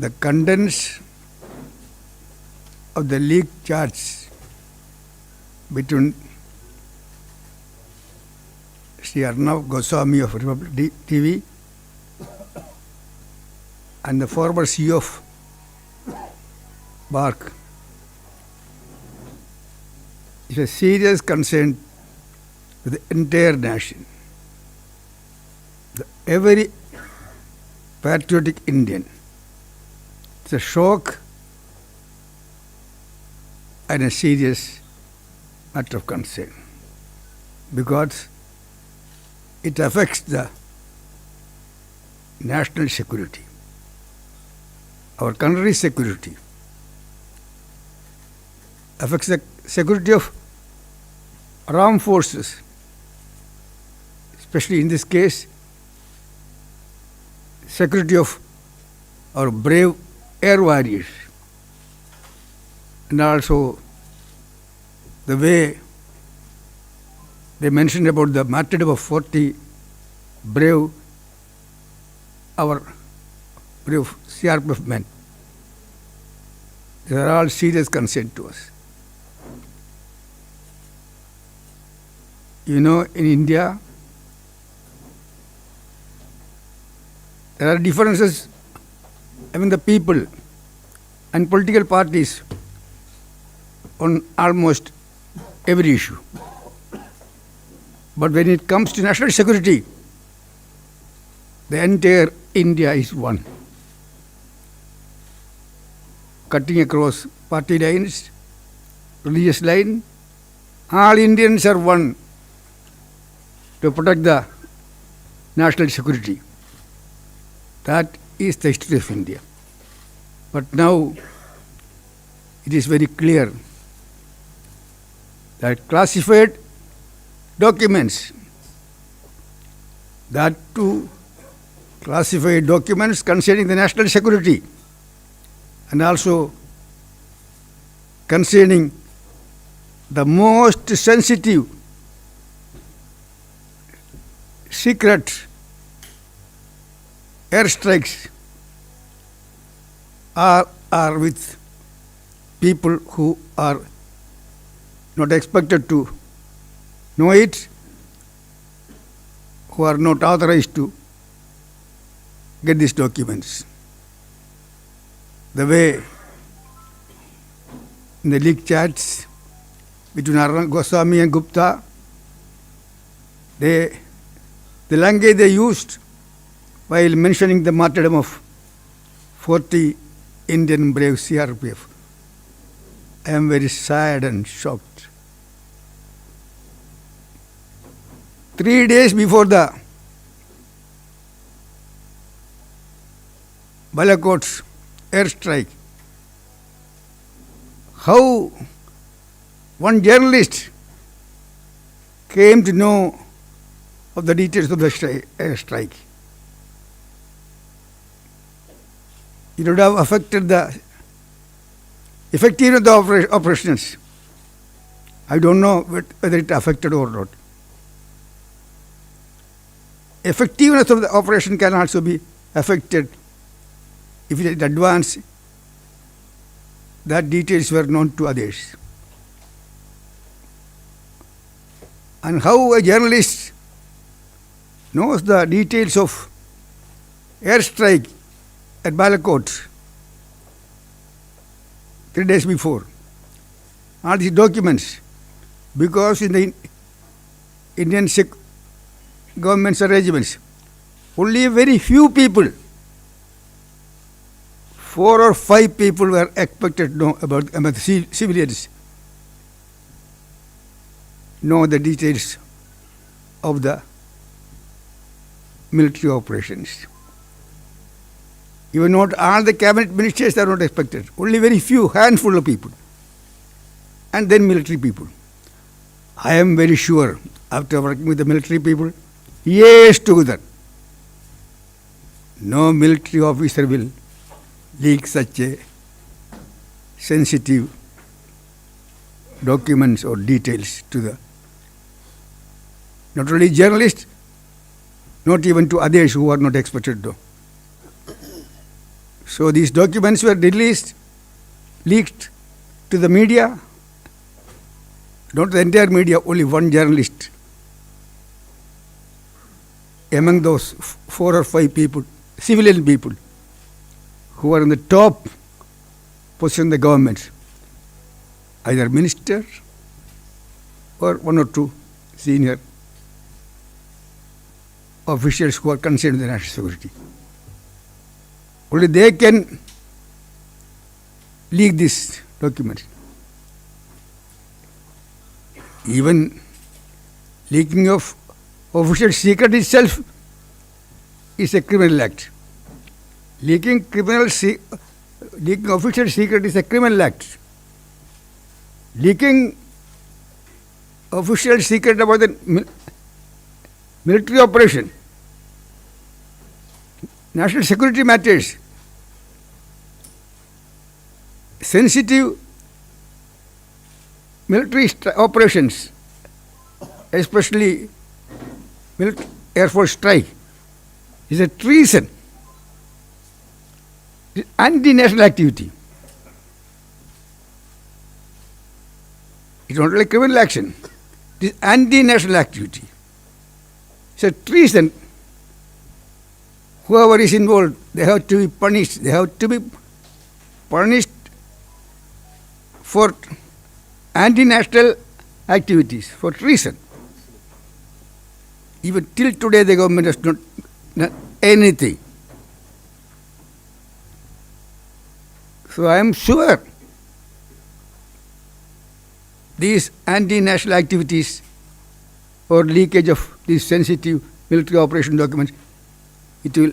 the contents of the leaked charts between Sri Arnav Goswami of Republic TV and the former CEO of BARC is a serious concern to the entire nation. Every patriotic Indian. It's a shock and a serious matter of concern because it affects the national security, our country's security, affects the security of armed forces, especially in this case, security of our brave air warriors, and also the way they mentioned about the martyrdom of 40 brave, our brave CRPF men. They are all serious concern to us. You know, in India, there are differences among the people and political parties on almost every issue. But when it comes to national security, the entire India is one. Cutting across party lines, religious line, all Indians are one to protect the national security. That is the history of India. But now it is very clear that classified documents, that too classified documents concerning the national security and also concerning the most sensitive, secret airstrikes are with people who are not expected to know it, who are not authorized to get these documents. The way in the leaked chats between Arnav Goswami and Gupta, the language they used while mentioning the martyrdom of 40 Indian brave CRPF, I am very sad and shocked. 3 days before the Balakot's airstrike, how one journalist came to know of the details of the airstrike. It would have affected the effectiveness of the operations. I don't know whether it affected or not. Effectiveness of the operation can also be affected if in advance that details were known to others. And how a journalist knows the details of airstrike at Balakot 3 days before. All these documents, because in the Indian government's arrangements, only very few people, 4 or 5 people were expected to know about the civilians, know the details of the military operations. Even not all the cabinet ministers are not expected. Only very few, handful of people. And then military people. I am very sure, after working with the military people, years together, no military officer will leak such a sensitive documents or details to the not only journalists, not even to others who are not expected to. So these documents were released, leaked to the media, not the entire media, only one journalist among those 4 or 5 people, civilian people, who are in the top position in the government, either minister or 1 or 2 senior officials who are concerned with the national security. Only they can leak this document. Even leaking of official secret itself is a criminal act. Leaking official secret is a criminal act. Leaking official secret about the military operation, national security matters, sensitive military operations, especially Air Force strike, is a treason. It is anti-national activity. It is not only criminal action, it is anti-national activity. It's a treason. Whoever is involved, they have to be punished. They have to be punished for anti-national activities, for treason. Even till today, the government has not done anything. So I am sure these anti-national activities or leakage of these sensitive military operation documents, it will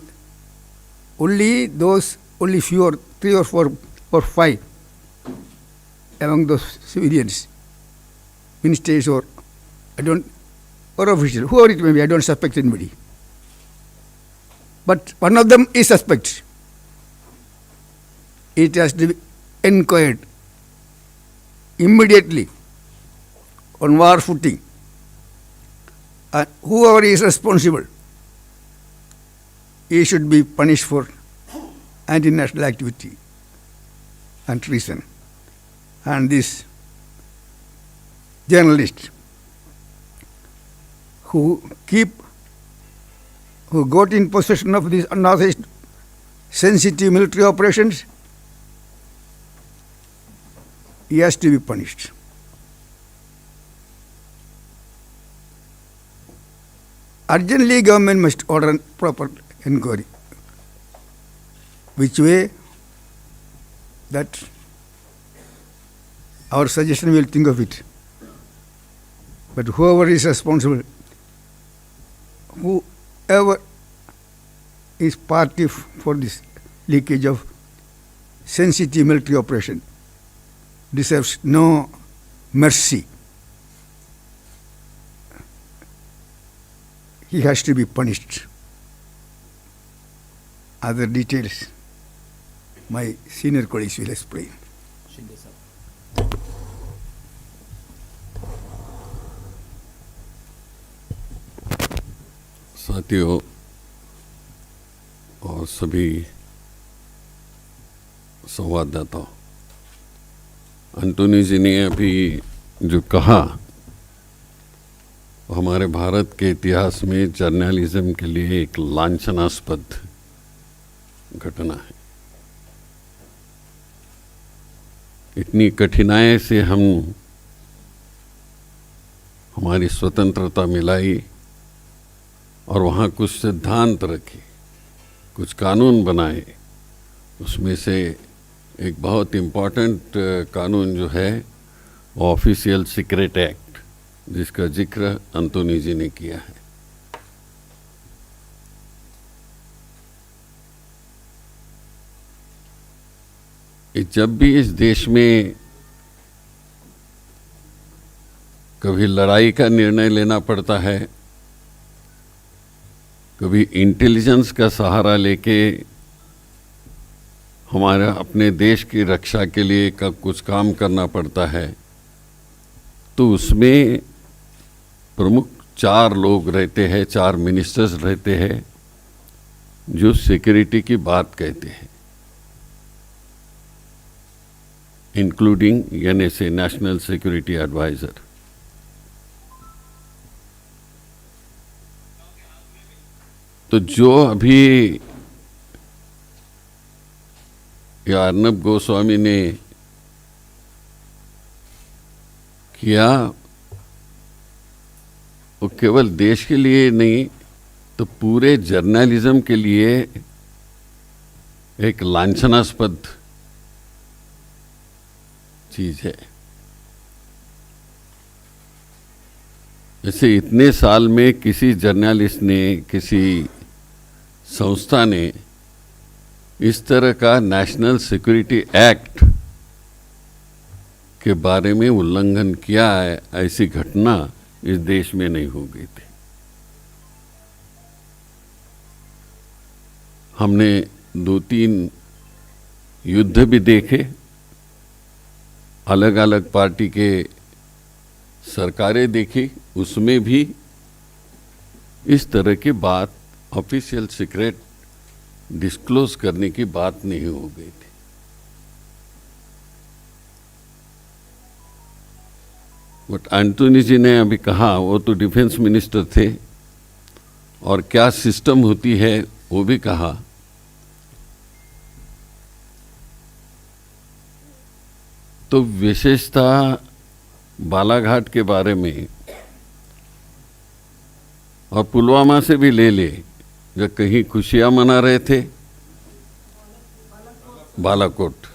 only few or 3 or 4 or 5 among those civilians, ministers or officials, whoever it may be, I don't suspect anybody. But one of them is suspect. It has to be inquired immediately on war footing. And whoever is responsible, he should be punished for anti-national activity and treason. And this journalist who got in possession of these unauthorized sensitive military operations, he has to be punished. Urgently, government must order proper inquiry. Which way? That our suggestion will think of it. But whoever is responsible, whoever is party for this leakage of sensitive military operation, deserves no mercy. He has to be punished. Other details, my senior colleagues will explain. साथियों और सभी संवाददाताओं, एंटोनी जी ने अभी जो कहा हमारे भारत के इतिहास में जर्नलिज्म के लिए एक लांछनास्पद घटना है। इतनी कठिनाई से हमारी स्वतंत्रता मिलाई और वहाँ कुछ सिद्धांत रखे, कुछ कानून बनाए। उसमें से एक बहुत इम्पोर्टेंट कानून जो है वो ऑफिशियल सीक्रेट एक्ट, जिसका जिक्र एंटोनी जी ने किया है। जब भी इस देश में कभी लड़ाई का निर्णय लेना पड़ता है, कभी इंटेलिजेंस का सहारा लेके हमारा अपने देश की रक्षा के लिए कुछ काम करना पड़ता है, तो उसमें प्रमुख 4 लोग रहते हैं, 4 मिनिस्टर्स रहते हैं जो सिक्योरिटी की बात कहते हैं। including NSA, National Security Advisor. तो जो अभी ये अर्नब गोस्वामी ने किया, वो केवल देश के लिए नहीं तो पूरे जर्नलिज्म के लिए एक लांछनास्पद चीज है। जैसे इतने साल में किसी जर्नलिस्ट ने, किसी संस्था ने इस तरह का नेशनल सिक्योरिटी एक्ट के बारे में उल्लंघन किया है, ऐसी घटना इस देश में नहीं हो गई थी। हमने 2-3 युद्ध भी देखे, अलग अलग पार्टी के सरकारें देखी, उसमें भी इस तरह की बात, ऑफिशियल सीक्रेट डिस्क्लोज करने की बात नहीं हो गई थी। बट एंटोनी जी ने अभी कहा, वो तो डिफेंस मिनिस्टर थे और क्या सिस्टम होती है वो भी कहा। तो विशेषता बालाघाट के बारे में और पुलवामा से भी ले ले, जब कहीं खुशियां मना रहे थे, बालाकोट,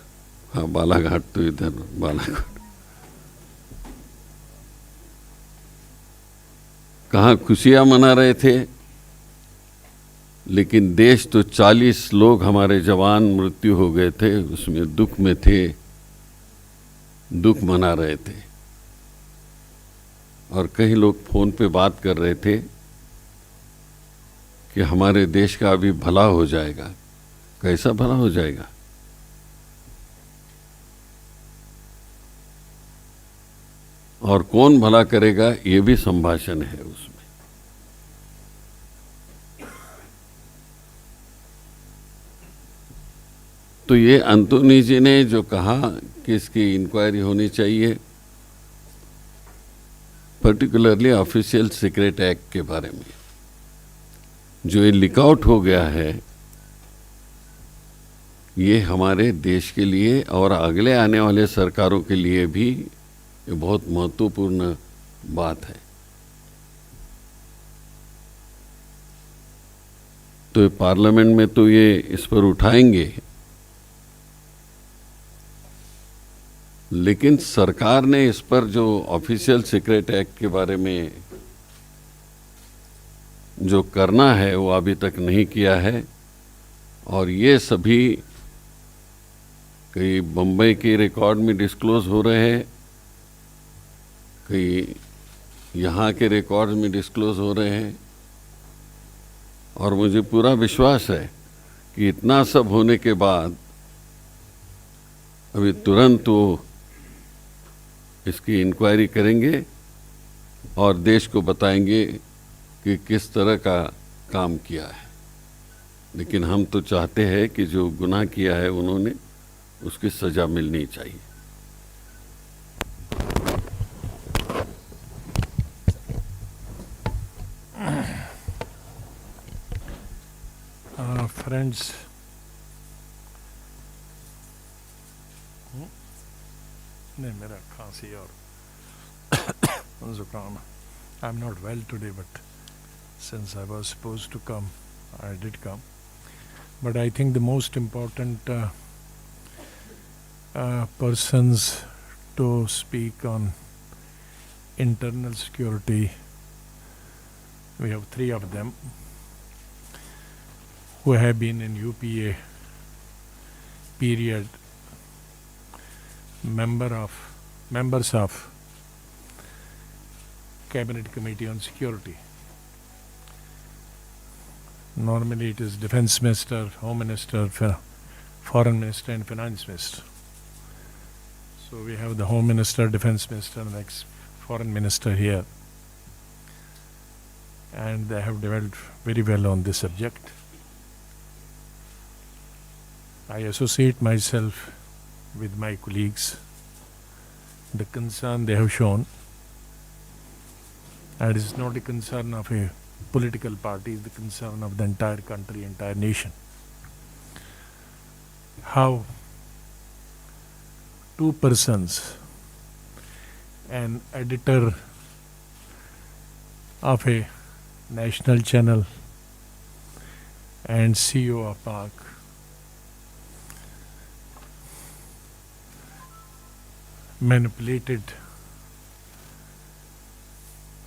हाँ बालाघाट तो इधर, बालाकोट कहाँ खुशियां मना रहे थे, लेकिन देश तो 40 लोग हमारे जवान मृत्यु हो गए थे, उसमें दुख में थे, दुख मना रहे थे। और कई लोग फोन पे बात कर रहे थे कि हमारे देश का अभी भला हो जाएगा। कैसा भला हो जाएगा? और कौन भला करेगा, ये भी संभाषण है उसमें। तो ये एंटोनी जी ने जो कहा कि इसकी इंक्वायरी होनी चाहिए, पर्टिकुलरली ऑफिशियल सीक्रेट एक्ट के बारे में, जो ये लीक आउट हो गया है, ये हमारे देश के लिए और अगले आने वाले सरकारों के लिए भी ये बहुत महत्वपूर्ण बात है। तो ये पार्लियामेंट में तो ये इस पर उठाएंगे, लेकिन सरकार ने इस पर जो ऑफिशियल सीक्रेट एक्ट के बारे में जो करना है वो अभी तक नहीं किया है। और ये सभी कई बम्बई के रिकॉर्ड में डिस्क्लोज हो रहे हैं, कई यहाँ के रिकॉर्ड में डिस्क्लोज हो रहे हैं। और मुझे पूरा विश्वास है कि इतना सब होने के बाद अभी तुरंत वो इसकी इंक्वायरी करेंगे और देश को बताएंगे कि किस तरह का काम किया है। लेकिन हम तो चाहते हैं कि जो गुनाह किया है उन्होंने, उसकी सजा मिलनी चाहिए। Friends, नहीं मेरा खांसी और जुकाम। I'm not well today, but since I was supposed to come, I did come. But I think the most important persons to speak on internal security, we have 3 of them who have been in UPA period, members of Cabinet Committee on Security. Normally it is Defense Minister, Home Minister, Foreign Minister and Finance Minister. So we have the Home Minister, Defense Minister and ex-Foreign Minister here. And they have developed very well on this subject. I associate myself with my colleagues the concern they have shown, and it's not a concern of a political party, it's the concern of the entire country, entire nation. How two persons, an editor of a national channel and CEO of Park, manipulated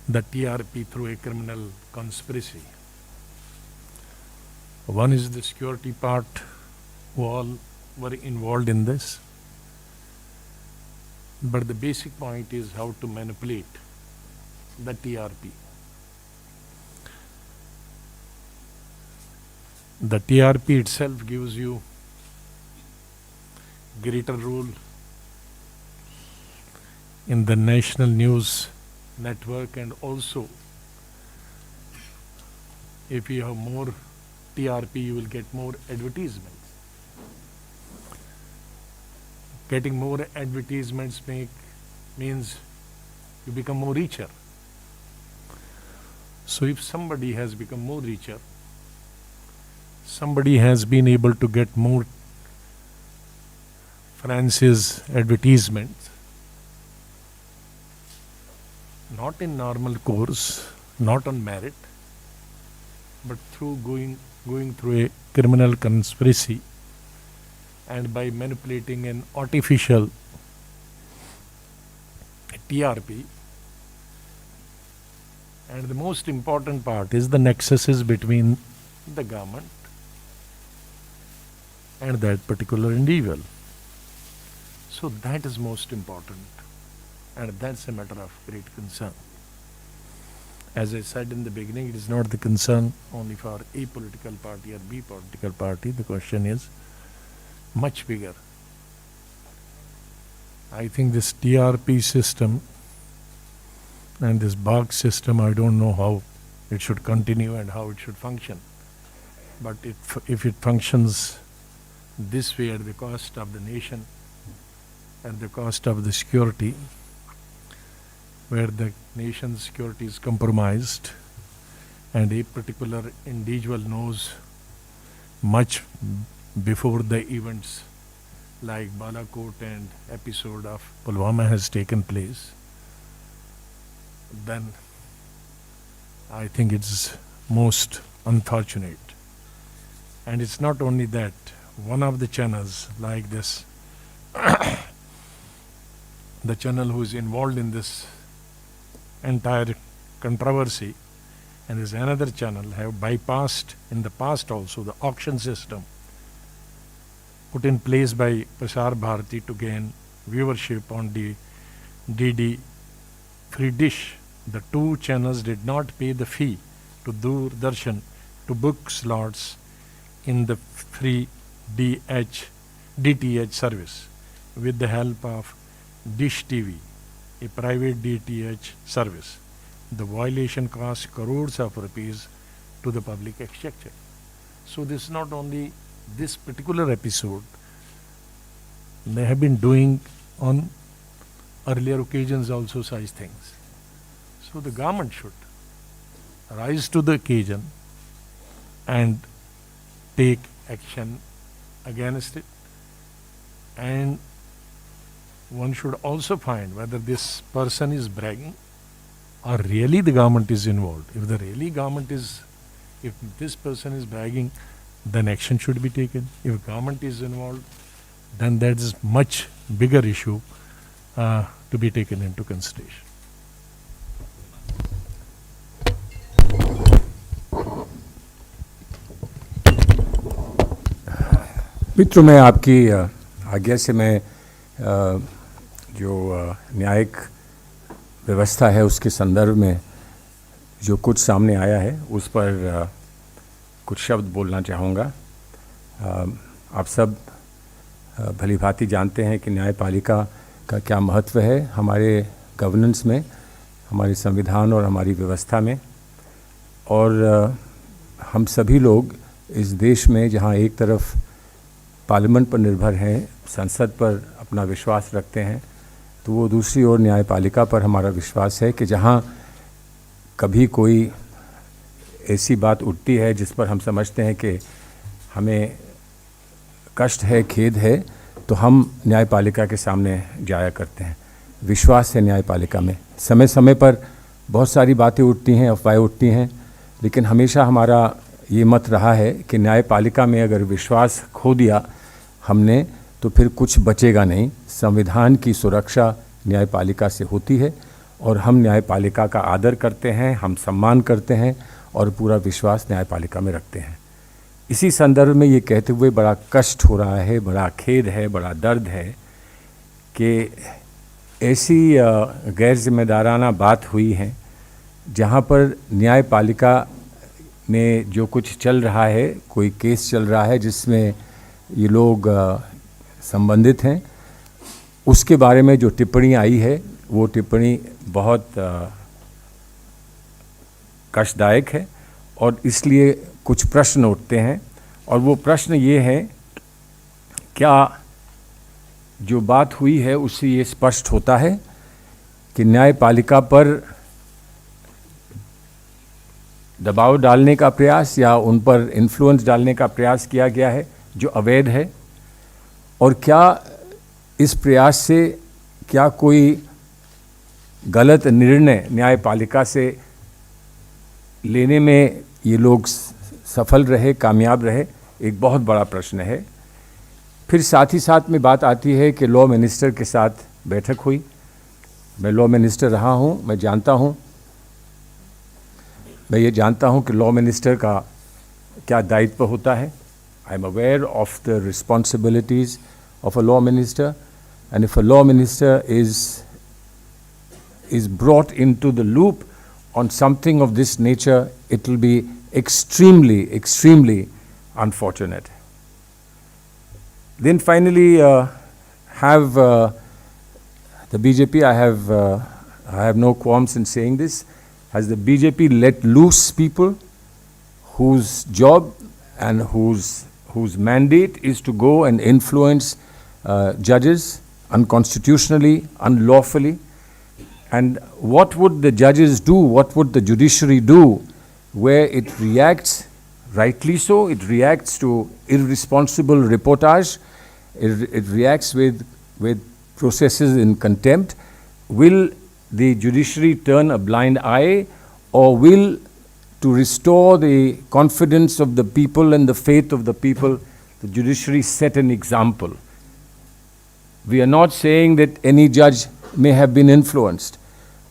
the TRP through a criminal conspiracy. One is the security part, who all were involved in this. But the basic point is how to manipulate the TRP. The TRP itself gives you greater role in the national news network, and also if you have more TRP you will get more advertisements. Getting more advertisements means you become more richer. So if somebody has become more richer, somebody has been able to get more France's advertisements, not in normal course, not on merit, but through going through a criminal conspiracy and by manipulating an artificial TRP. And the most important part is the nexuses between the government and that particular individual. So that is most important, and that's a matter of great concern. As I said in the beginning, it is not the concern only for A political party or B political party. The question is much bigger. I think this TRP system and this BARC system, I don't know how it should continue and how it should function. But if it functions this way at the cost of the nation, at the cost of the security, where the nation's security is compromised and a particular individual knows much before the events like Balakot and episode of Pulwama has taken place, then I think it's most unfortunate. And it's not only that, one of the channels like this, the channel who is involved in this entire controversy, and there's another channel have bypassed in the past also the auction system put in place by Prasar Bharati to gain viewership on the DD free dish. The two channels did not pay the fee to Doordarshan to book slots in the free DTH service with the help of Dish TV, a private DTH service. The violation cost crores of rupees to the public exchequer. So this is not only this particular episode, they have been doing on earlier occasions also such things. So the government should rise to the occasion and take action against it, and one should also find whether this person is bragging or really the government is involved. If this person is bragging, then action should be taken. If government is involved, then that is much bigger issue to be taken into consideration. मित्रों, मैं आपकी आज्ञा से मैं जो न्यायिक व्यवस्था है उसके संदर्भ में जो कुछ सामने आया है उस पर कुछ शब्द बोलना चाहूँगा। आप सब भली भांति जानते हैं कि न्यायपालिका का क्या महत्व है हमारे गवर्नेंस में, हमारे संविधान और हमारी व्यवस्था में। और हम सभी लोग इस देश में जहाँ एक तरफ पार्लियामेंट पर निर्भर हैं, संसद पर अपना विश्वास रखते हैं, तो वो दूसरी ओर न्यायपालिका पर हमारा विश्वास है कि जहाँ कभी कोई ऐसी बात उठती है जिस पर हम समझते हैं कि हमें कष्ट है, खेद है, तो हम न्यायपालिका के सामने जाया करते हैं। विश्वास है न्यायपालिका में। समय समय पर बहुत सारी बातें उठती हैं, अफवाहें उठती हैं, लेकिन हमेशा हमारा ये मत रहा है कि न्यायपालिका में अगर विश्वास खो दिया हमने तो फिर कुछ बचेगा नहीं। संविधान की सुरक्षा न्यायपालिका से होती है और हम न्यायपालिका का आदर करते हैं, हम सम्मान करते हैं और पूरा विश्वास न्यायपालिका में रखते हैं। इसी संदर्भ में ये कहते हुए बड़ा कष्ट हो रहा है, बड़ा खेद है, बड़ा दर्द है कि ऐसी गैर जिम्मेदाराना बात हुई है जहाँ पर न्यायपालिका में जो कुछ चल रहा है, कोई केस चल रहा है जिसमें ये लोग संबंधित हैं, उसके बारे में जो टिप्पणी आई है वो टिप्पणी बहुत कष्टदायक है और इसलिए कुछ प्रश्न उठते हैं। और वो प्रश्न ये है, क्या जो बात हुई है उससे ये स्पष्ट होता है कि न्यायपालिका पर दबाव डालने का प्रयास या उन पर इन्फ्लुएंस डालने का प्रयास किया गया है जो अवैध है, और क्या इस प्रयास से क्या कोई गलत निर्णय न्यायपालिका से लेने में ये लोग सफल रहे, कामयाब रहे, एक बहुत बड़ा प्रश्न है। फिर साथ ही साथ में बात आती है कि लॉ मिनिस्टर के साथ बैठक हुई। मैं लॉ मिनिस्टर रहा हूँ, मैं ये जानता हूँ कि लॉ मिनिस्टर का क्या दायित्व होता है। I am aware of the responsibilities of a law minister, and if a law minister is brought into the loop on something of this nature, it will be extremely unfortunate. Then finally have the BJP, I have no qualms in saying this, has the BJP let loose people whose job and whose mandate is to go and influence judges unconstitutionally, unlawfully? And what would the judges do, what would the judiciary do where it reacts, rightly so, it reacts to irresponsible reportage, it reacts with processes in contempt? Will the judiciary turn a blind eye, or will, to restore the confidence of the people and the faith of the people, the judiciary set an example? We are not saying that any judge may have been influenced.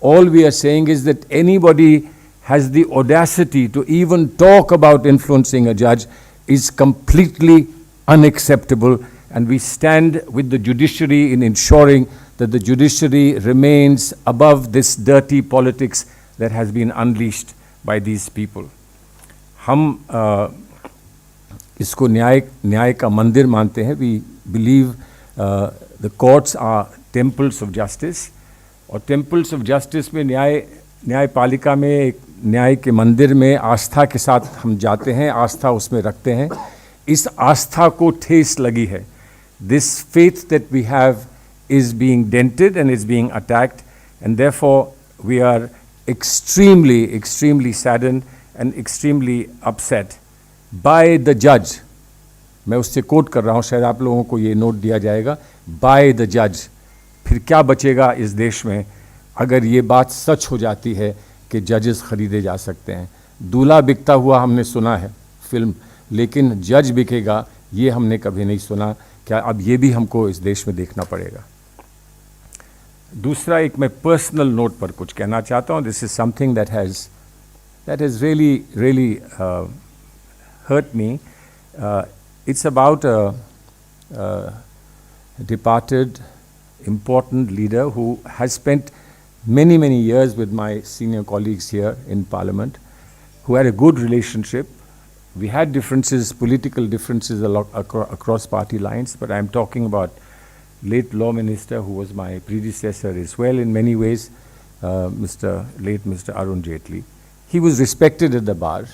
All we are saying is that anybody has the audacity to even talk about influencing a judge is completely unacceptable, and we stand with the judiciary in ensuring that the judiciary remains above this dirty politics that has been unleashed by these people. हम इसको न्याय का मंदिर मानते हैं. We believe the courts are temples of justice, और temples of justice में न्यायपालिका में, न्याय के मंदिर में आस्था के साथ हम जाते हैं, आस्था उसमें रखते हैं. इस आस्था को ठेस लगी है. This faith that we have is being dented and is being attacked, and therefore we are extremely saddened and extremely upset by the judge. मैं उससे कोट कर रहा हूँ, शायद आप लोगों को ये नोट दिया जाएगा. By the judge. फिर क्या बचेगा इस देश में अगर ये बात सच हो जाती है कि जजेस खरीदे जा सकते हैं. दूल्हा बिकता हुआ हमने सुना है फिल्म, लेकिन जज बिकेगा ये हमने कभी नहीं सुना. क्या अब ये भी हमको इस देश में देखना पड़ेगा. दूसरा, एक मैं पर्सनल नोट पर कुछ कहना चाहता हूँ. This is something that has really hurt me. It's about departed important leader who has spent many years with my senior colleagues here in Parliament, who had a good relationship. We had differences, political differences across party lines, but I'm talking about late law minister who was my predecessor as well in many ways, late Mr. Arun Jaitley. He was respected at the bar.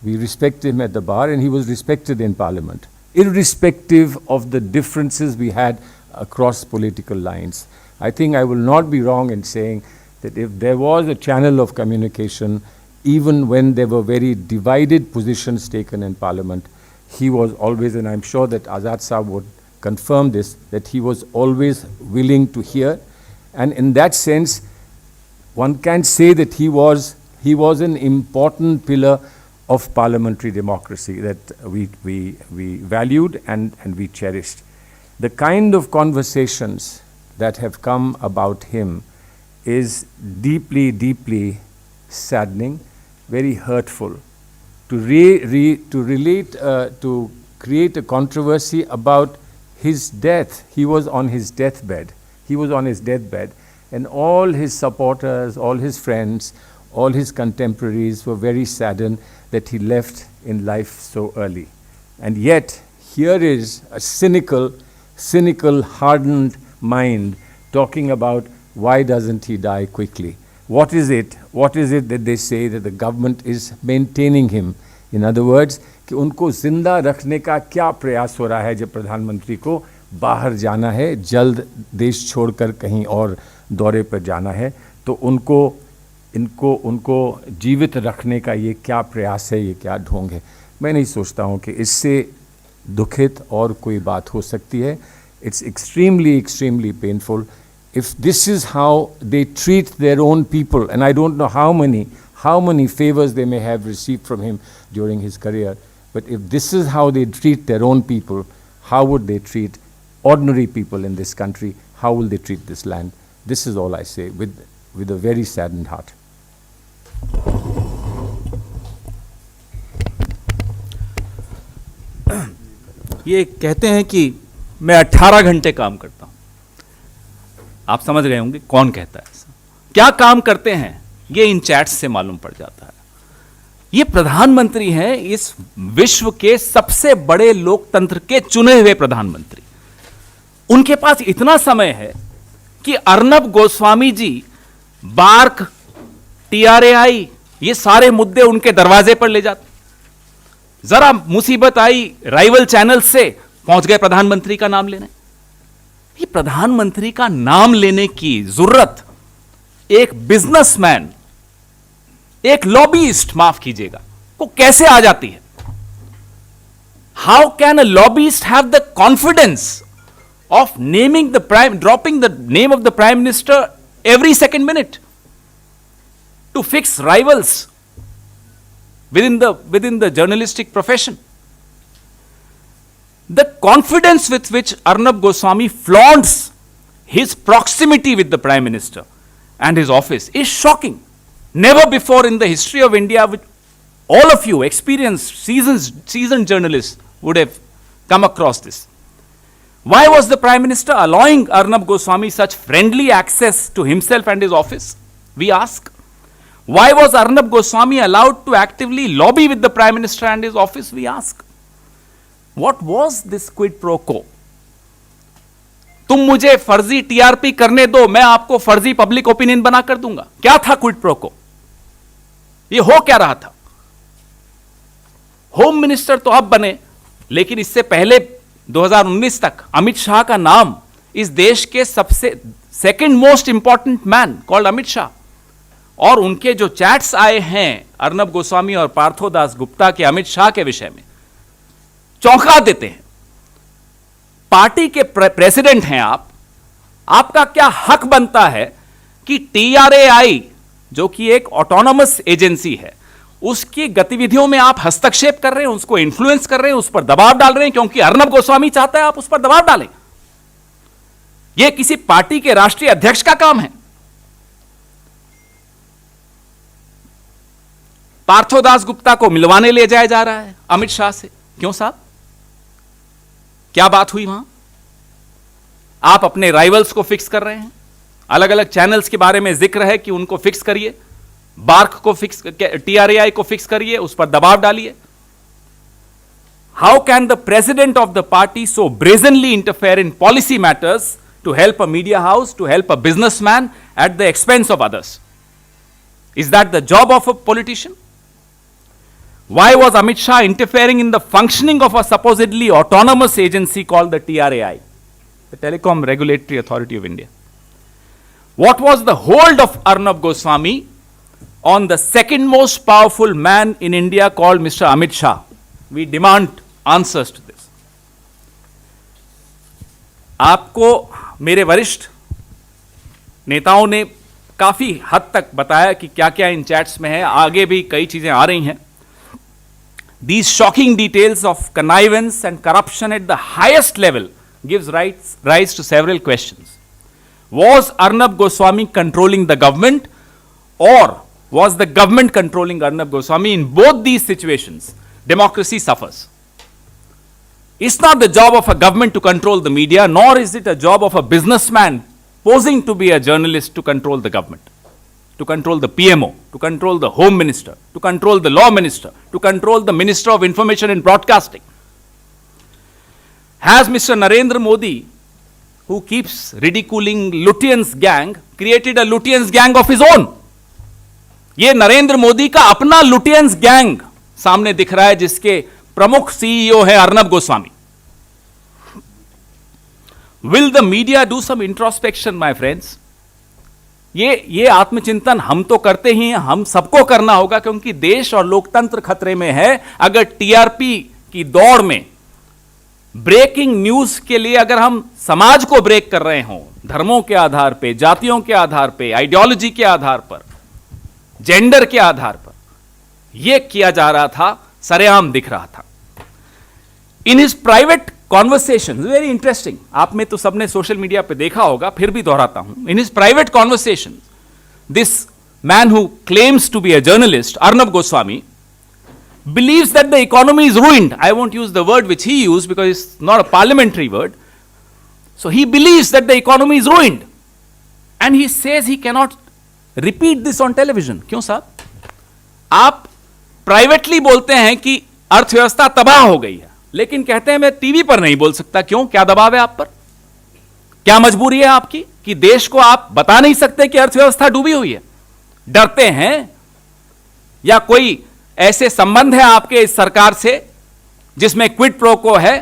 We respected him at the bar, and he was respected in Parliament, irrespective of the differences we had across political lines. I think I will not be wrong in saying that if there was a channel of communication, even when there were very divided positions taken in Parliament, he was always, and I'm sure that Azad Saab would confirm this, that he was always willing to hear. And in that sense, one can say that he was an important pillar of parliamentary democracy that we valued and we cherished. The kind of conversations that have come about him is deeply, deeply saddening, very hurtful. To create a controversy about his death. He was on his deathbed. And all his supporters, all his friends, all his contemporaries were very saddened that he left in life so early. And yet, here is a cynical, hardened mind talking about why doesn't he die quickly? What is it that they say that the government is maintaining him? In other words, कि उनको जिंदा रखने का क्या प्रयास हो रहा है जब प्रधानमंत्री को बाहर जाना है, जल्द देश छोड़कर कहीं और दौरे पर जाना है, तो उनको जीवित रखने का ये क्या प्रयास है, ये क्या ढोंग है? मैं नहीं सोचता हूँ कि इससे दुखित और कोई बात हो सकती है. It's extremely painful. If this is how they treat their own people, and I don't know how many favors they may have received from him during his career, but if this is how they treat their own people, how would they treat ordinary people in this country? How will they treat this land? This is all I say with a very saddened heart. ये कहते हैं कि मैं 18 घंटे काम करता हूं. आप समझ गए होंगे कौन कहता है ऐसा, क्या काम करते हैं, ये इन चैट्स से मालूम पड़ जाता है. ये प्रधानमंत्री हैं इस विश्व के सबसे बड़े लोकतंत्र के चुने हुए प्रधानमंत्री. उनके पास इतना समय है कि अर्नब गोस्वामी जी, बार्क, TRAI, ये सारे मुद्दे उनके दरवाजे पर ले जाते. जरा मुसीबत आई राइवल चैनल से, पहुंच गए प्रधानमंत्री का नाम लेने. ये प्रधानमंत्री का नाम लेने की जरूरत एक बिजनेसमैन, एक लॉबीइस्ट, माफ कीजिएगा, को कैसे आ जाती है? How can a lobbyist have the confidence of dropping the name of the Prime Minister every second minute to fix rivals within the journalistic profession? The confidence with which Arnab Goswami flaunts his proximity with the Prime Minister and his office is shocking. Never before in the history of India, with all of you experienced, seasoned journalists would have come across this. Why was the Prime Minister allowing Arnab Goswami such friendly access to himself and his office? We ask. Why was Arnab Goswami allowed to actively lobby with the Prime Minister and his office? We ask. What was this quid pro quo? तुम मुझे फर्जी TRP करने दो, मैं आपको फर्जी public opinion बना कर दूंगा. क्या था क्विड प्रो को? ये हो क्या रहा था? होम मिनिस्टर तो अब बने, लेकिन इससे पहले 2019 तक अमित शाह का नाम इस देश के सबसे second most important man called Amit Shah, और उनके जो चैट्स आए हैं अर्नब गोस्वामी और पार्थोदास गुप्ता के अमित शाह के विषय में, चौंका देते हैं. पार्टी के प्रेसिडेंट हैं आप, आपका क्या हक बनता है कि TRAI, जो कि एक ऑटोनोमस एजेंसी है, उसकी गतिविधियों में आप हस्तक्षेप कर रहे हैं, उसको इन्फ्लुएंस कर रहे हैं, उस पर दबाव डाल रहे हैं, क्योंकि अर्नब गोस्वामी चाहता है आप उस पर दबाव डालें. यह किसी पार्टी के राष्ट्रीय अध्यक्ष का काम है. पार्थोदास गुप्ता को मिलवाने ले जाया जा रहा है अमित शाह से. क्यों साहब, क्या बात हुई वहां? आप अपने राइवल्स को फिक्स कर रहे हैं. अलग अलग चैनल्स के बारे में जिक्र है कि उनको फिक्स करिए, बार्क को फिक्स, TRAI को फिक्स करिए, उस पर दबाव डालिए. How can the president of the party so brazenly interfere in policy matters to help a media house, to help a businessman at the expense of others? Is that the job of a politician? Why was Amit Shah interfering in the functioning of a supposedly autonomous agency called the TRAI, the Telecom Regulatory Authority of India? What was the hold of Arnab Goswami on the second most powerful man in India called Mr. Amit Shah? We demand answers to this. आपको मेरे वरिष्ठ नेताओं ने काफी हद तक बताया कि क्या क्या इन चैट्स में है, आगे भी कई चीजें आ रही हैं. These shocking details of connivance and corruption at the highest level gives rise to several questions. Was Arnab Goswami controlling the government, or was the government controlling Arnab Goswami? In both these situations, democracy suffers. It's not the job of a government to control the media, nor is it a job of a businessman posing to be a journalist to control the government, to control the PMO, to control the Home Minister, to control the Law Minister, to control the Minister of Information and Broadcasting. Has Mr. Narendra Modi, who keeps ridiculing Lutyens gang, created a Lutyens gang of his own? ये नरेंद्र मोदी का अपना Lutyens gang सामने दिख रहा है, जिसके प्रमुख CEO है Arnab Goswami. Will the media do some introspection, my friends? ये आत्मचिंतन हम तो करते ही हैं, हम सबको करना होगा, क्योंकि देश और लोकतंत्र खतरे में है. अगर टीआरपी की दौड़ में ब्रेकिंग न्यूज के लिए अगर हम समाज को ब्रेक कर रहे हों, धर्मों के आधार पे, जातियों के आधार पे, आइडियोलॉजी के आधार पर, जेंडर के आधार पर यह किया जा रहा था, सरेआम दिख रहा था. इन his private conversation, very interesting, आप में तो सबने सोशल मीडिया पे देखा होगा, फिर भी दोहराता हूं. In his private conversation, this man who claims to be a journalist, Arnab Goswami, believes that the economy is ruined. I won't use the word which he used because it's not a parliamentary word. So he believes that the economy is ruined. And he says he cannot repeat this on television. क्यों साहब? आप privately बोलते हैं कि अर्थव्यवस्था तबाह हो गई है, लेकिन कहते हैं मैं टीवी पर नहीं बोल सकता. क्यों? क्या दबाव है आप पर? क्या मजबूरी है आपकी कि देश को आप बता नहीं सकते कि अर्थव्यवस्था डूबी हुई है? डरते हैं? या कोई ऐसे संबंध है आपके इस सरकार से जिसमें क्विड प्रो को है,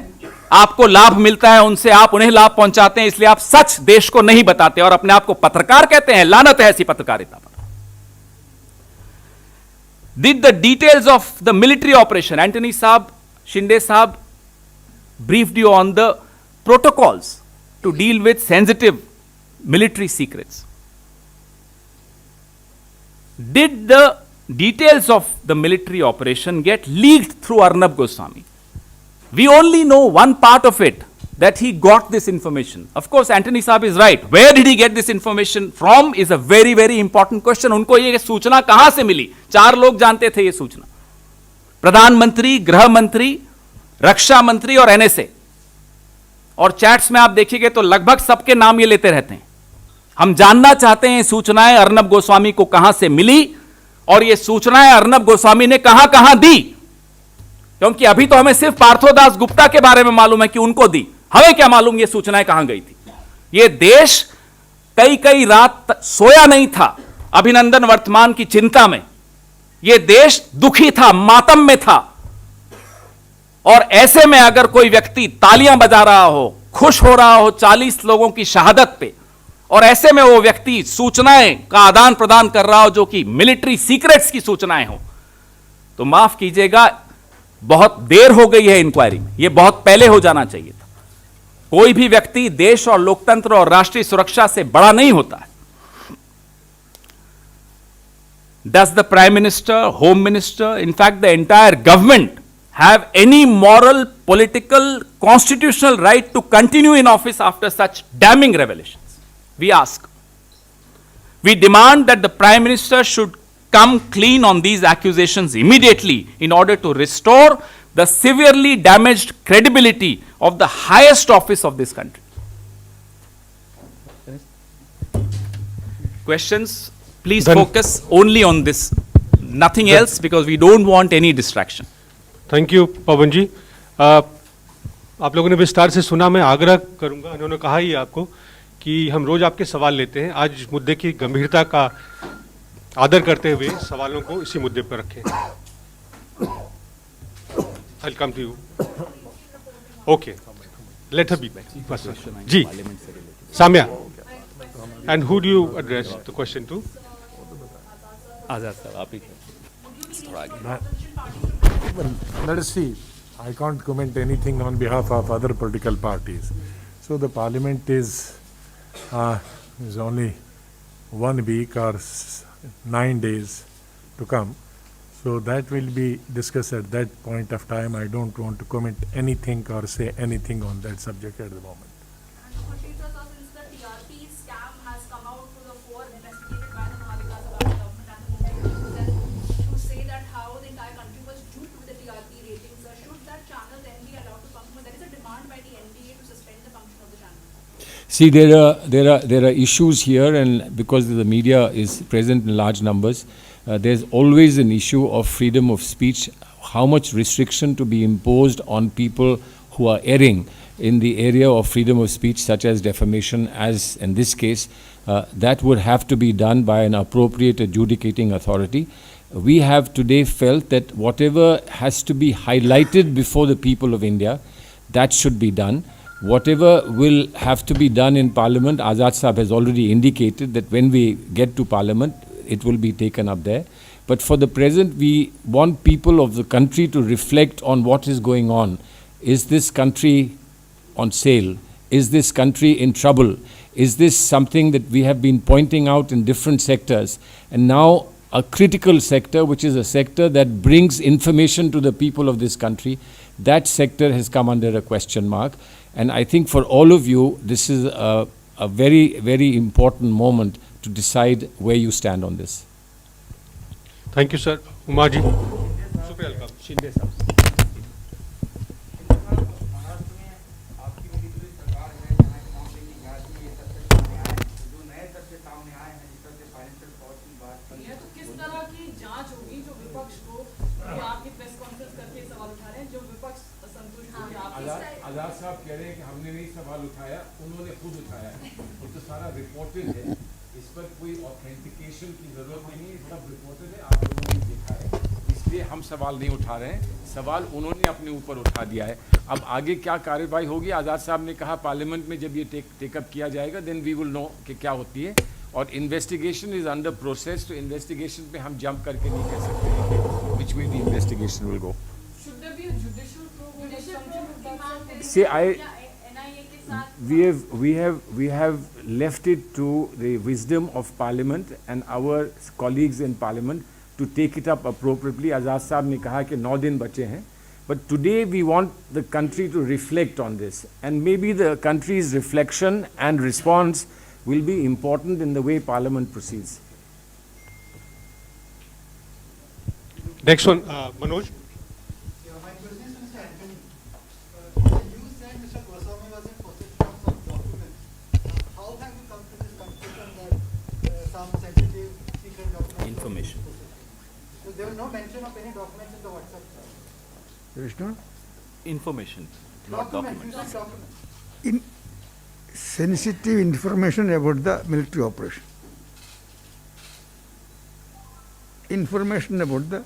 आपको लाभ मिलता है उनसे, आप उन्हें लाभ पहुंचाते हैं, इसलिए आप सच देश को नहीं बताते और अपने आप को पत्रकार कहते हैं? लानत है ऐसी पत्रकारिता पर. Did the details of the military operation, Antony साहब, शिंदे साहब briefed you on the protocols to deal with sensitive military secrets. Did the details of the military operation get leaked through Arnab Goswami? We only know one part of it, that he got this information. Of course, Antony Saab is right. Where did he get this information from is a very, very important question. उनको ये सूचना कहां से मिली? 4 लोग जानते थे ये सूचना, प्रधानमंत्री, गृह मंत्री, रक्षा मंत्री और एनएसए. और चैट्स में आप देखिएगा तो लगभग सबके नाम ये लेते रहते हैं. हम जानना चाहते हैं सूचनाएं अर्नब गोस्वामी को कहां से मिली और ये सूचनाएं अर्नब गोस्वामी ने कहां कहां दी. क्योंकि अभी तो हमें सिर्फ पार्थोदास गुप्ता के बारे में मालूम है कि उनको दी, हमें क्या मालूम ये सूचनाएं कहां गई थी. ये देश कई रात सोया नहीं था अभिनंदन वर्तमान की चिंता में. ये देश दुखी था, मातम में था. और ऐसे में अगर कोई व्यक्ति तालियां बजा रहा हो, खुश हो रहा हो 40 लोगों की शहादत पे, और ऐसे में वो व्यक्ति सूचनाएं का आदान प्रदान कर रहा हो जो कि मिलिट्री सीक्रेट्स की सूचनाएं हो, तो माफ कीजिएगा, बहुत देर हो गई है इंक्वायरी में. यह बहुत पहले हो जाना चाहिए था. कोई भी व्यक्ति देश और लोकतंत्र और राष्ट्रीय सुरक्षा से बड़ा नहीं होता है. Does the prime minister, home minister, in fact the entire government have any moral, political, constitutional right to continue in office after such damning revelations? We ask. We demand that the Prime Minister should come clean on these accusations immediately in order to restore the severely damaged credibility of the highest office of this country. Questions? Please focus only on this, nothing else, because we don't want any distraction. Thank you Pavan ji. आप लोगों ने विस्तार से सुना. मैं आग्रह करूंगा, उन्होंने कहा ही आपको कि हम रोज आपके सवाल लेते हैं. आज मुद्दे की गंभीरता का आदर करते हुए सवालों को इसी मुद्दे पर रखें. Welcome to you. Okay, let her be back. जी Samya. And who do you address the question to? Azad साहब आप ही Let us see. I can't comment anything on behalf of other political parties. So the parliament is only 1 week or 9 days to come. So that will be discussed at that point of time. I don't want to comment anything or say anything on that subject at the moment. Since the TRP scam has come out to the fore, investigated by the Maharashtra government and the Mumbai itself, to say that how the entire country was duped with the TRP ratings, should that channel then be allowed to function? There is a demand by the NDA to suspend the function of the channel. See, there are issues here, and because the media is present in large numbers, there's always an issue of freedom of speech, how much restriction to be imposed on people who are erring in the area of freedom of speech, such as defamation, as in this case, that would have to be done by an appropriate adjudicating authority. We have today felt that whatever has to be highlighted before the people of India, that should be done. Whatever will have to be done in Parliament, Azad Sahab has already indicated that when we get to Parliament, it will be taken up there. But for the present, we want people of the country to reflect on what is going on. Is this country on sale? Is this country in trouble? Is this something that we have been pointing out in different sectors? And now a critical sector, which is a sector that brings information to the people of this country, that sector has come under a question mark. And I think for all of you, this is a very, very important moment to decide where you stand on this. Thank you, sir. Umaji. Super welcome. Shinde sahab. ये तो किस तरह की जांच होगी जो विपक्ष को ये आपकी प्रेस कॉन्फ्रेंस करके सवाल उठा रहे हैं, जो विपक्ष असंतुष्ट हो गया आपकी आजाद साहब कह रहे हैं कि हमने नहीं सवाल उठाया, उन्होंने खुद उठाया। वो तो सारा रिपोर्टेड है, इस पर कोई ऑथेंटिकेशन की जरूरत नहीं है, सब रिपोर्टेड है, आप लोगों ने देखा है। इसलिए हम सवाल नहीं उठा रहे हैं, सवाल उन्होंने अपने ऊपर उठा दिया है। अब आगे क्या कार्रवाई होगी, आज़ाद साहब ने कहा पार्लियामेंट में जब ये टेकअप किया जाएगा, देन वी विल नो कि क्या होती है। और इन्वेस्टिगेशन इज अंडर प्रोसेस, तो इन्वेस्टिगेशन पे हम जंप करके नहीं कह सकते which way the investigation will go. Should there be a judicial probe or something of that sort? See, NIA के साथ we have left it to the wisdom of Parliament and our colleagues in Parliament to take it up appropriately. Azad Sahab ने कहा कि 9 दिन बचे हैं, but today we want the country to reflect on this, and maybe the country's reflection and response will be important in the way Parliament proceeds. Next one, Manoj. Yeah, my question is to Mr. Anthony. You said Mr. Goswami was in possession of some documents. How have you come to this conclusion that some sensitive secret documents? Information. So there was no mention of any documents in the WhatsApp. There is no Information, not Documents, you documents. said documents. sensitive information about the military operation. Information about the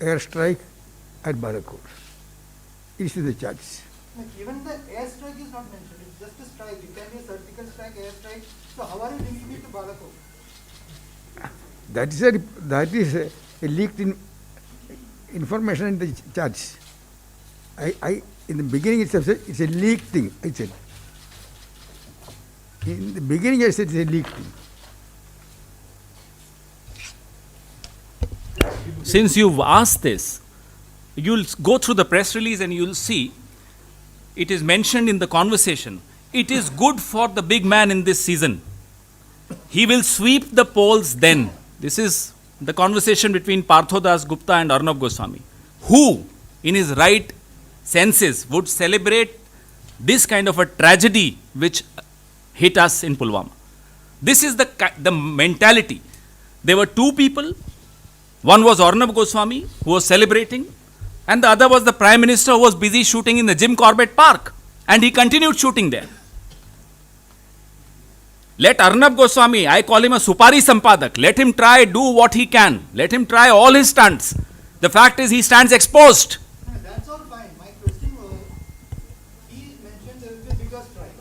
airstrike at Balakot. It is the charges. Like, even the airstrike is not mentioned. It's just a strike. It can be a surgical strike, airstrike. So how are you linking it to Balakot? That is a leaked information in the charges. In the beginning itself, it's a leaked thing, I said. In the beginning, I said it's a leaked thing. Since you've asked this, you'll go through the press release and you'll see it is mentioned in the conversation. It is good for the big man in this season. He will sweep the polls then. This is the conversation between Partho Das Gupta and Arnab Goswami. Who, in his right senses, would celebrate this kind of a tragedy which hit us in Pulwama? This is the mentality. There were two people. One was Arnab Goswami, who was celebrating, and the other was the Prime Minister, who was busy shooting in the Jim Corbett Park. And he continued shooting there. Let Arnab Goswami, I call him a Supari Sampadak, let him try, do what he can. Let him try all his stunts. The fact is, he stands exposed. No, that's all fine. My question was, he mentioned there will be a bigger strike.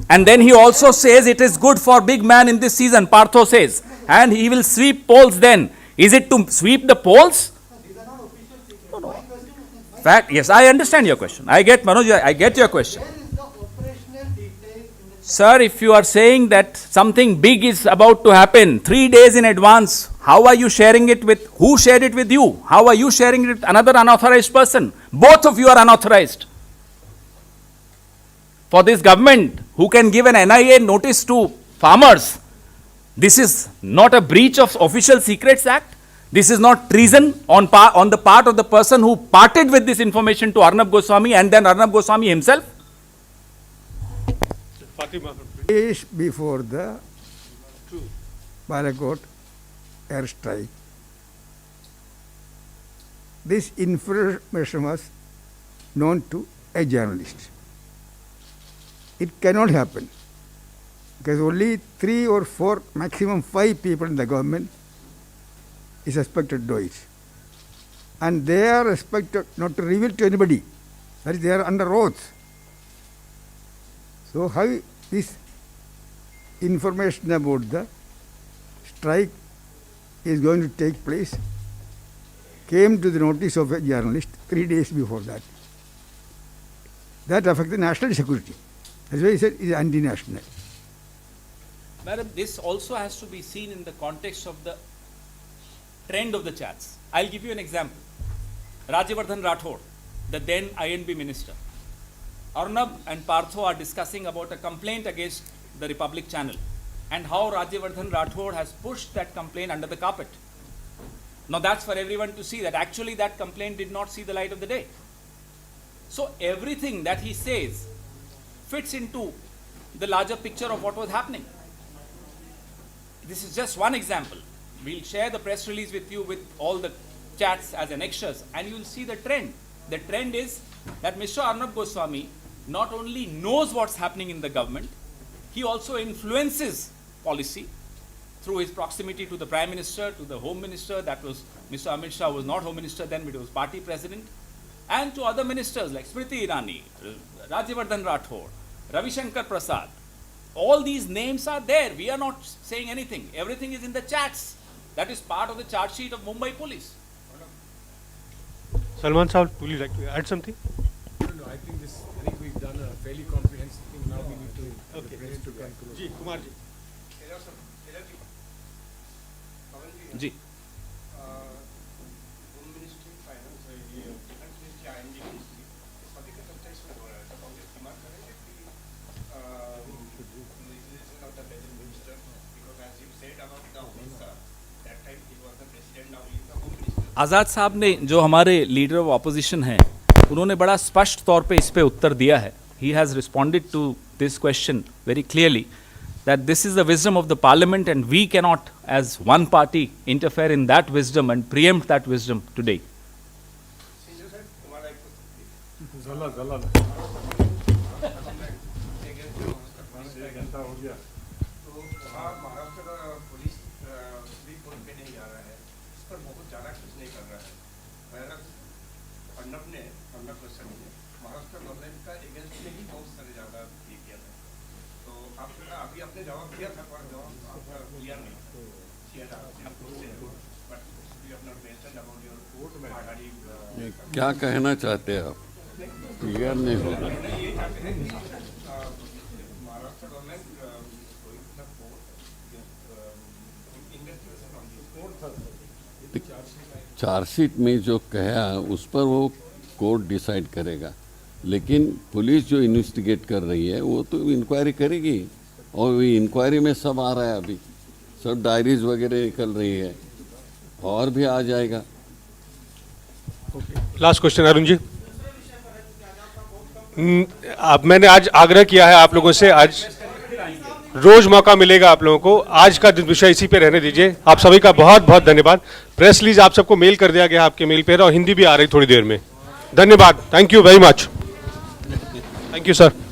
And then he also says it is good for big man in this season, Partho says. And he will sweep polls then. Is it to sweep the polls? Fact, yes, I understand your question. I get, Manoj, I get your question. Where is the operational detail in the Sir, if you are saying that something big is about to happen 3 days in advance, how are you sharing it with, who shared it with you? How are you sharing it with another unauthorized person? Both of you are unauthorized. For this government, who can give an NIA notice to farmers, this is not a breach of Official Secrets Act. This is not treason on the part of the person who parted with this information to Arnab Goswami and then Arnab Goswami himself. Fatima. Days before the Balakot airstrike, this information was known to a journalist. It cannot happen because only 3 or 4, maximum 5 people in the government is expected to do it. And they are expected not to reveal to anybody. That is, they are under oath. So how this information about the strike is going to take place came to the notice of a journalist 3 days before that. That affects the national security. That's why he said it is anti-national. Madam, this also has to be seen in the context of the trend of the chats. I'll give you an example. Rajyavardhan Rathod, the then INB minister. Arnab and Partho are discussing about a complaint against the Republic channel and how Rajyavardhan Rathod has pushed that complaint under the carpet. Now that's for everyone to see that actually that complaint did not see the light of the day. So everything that he says fits into the larger picture of what was happening. This is just one example. We'll share the press release with you with all the chats as annexures and you'll see the trend. The trend is that Mr. Arnab Goswami not only knows what's happening in the government, he also influences policy through his proximity to the Prime Minister, to the Home Minister, that was Mr. Amit Shah was not Home Minister then, but he was party president, and to other ministers like Smriti Irani, Rajyavardhan Rathod, Ravi Shankar Prasad. All these names are there. We are not saying anything. Everything is in the chats. That is part of the charge sheet of Mumbai Police. Salman Saab, would you like to add something? No, I think we've done a fairly comprehensive thing. Now we need to conclude. Ji, Kumar ji. जी आज़ाद साहब ने जो हमारे leader of opposition हैं उन्होंने बड़ा स्पष्ट तौर पे इस पे उत्तर दिया है. He has responded to this question very clearly that this is the wisdom of the parliament and we cannot as one party interfere in that wisdom and preempt that wisdom today. क्या कहना चाहते हैं आप? Clear नहीं हो रहा. Chargesheet में जो कहा उस पर वो कोर्ट डिसाइड करेगा, लेकिन पुलिस जो इन्वेस्टिगेट कर रही है वो तो इंक्वायरी करेगी और वो इंक्वायरी में सब आ रहा है. अभी सब डायरीज वगैरह निकल रही है और भी आ जाएगा. Last question Arun ji. अब मैंने आज आग्रह किया है आप लोगों से, आज रोज मौका मिलेगा आप लोगों को. आज का विषय इसी पे रहने दीजिए. आप सभी का बहुत बहुत धन्यवाद. प्रेस रिलीज आप सबको मेल कर दिया गया आपके मेल पे और हिंदी भी आ रही थोड़ी देर में. धन्यवाद. Thank you very much. Thank you sir.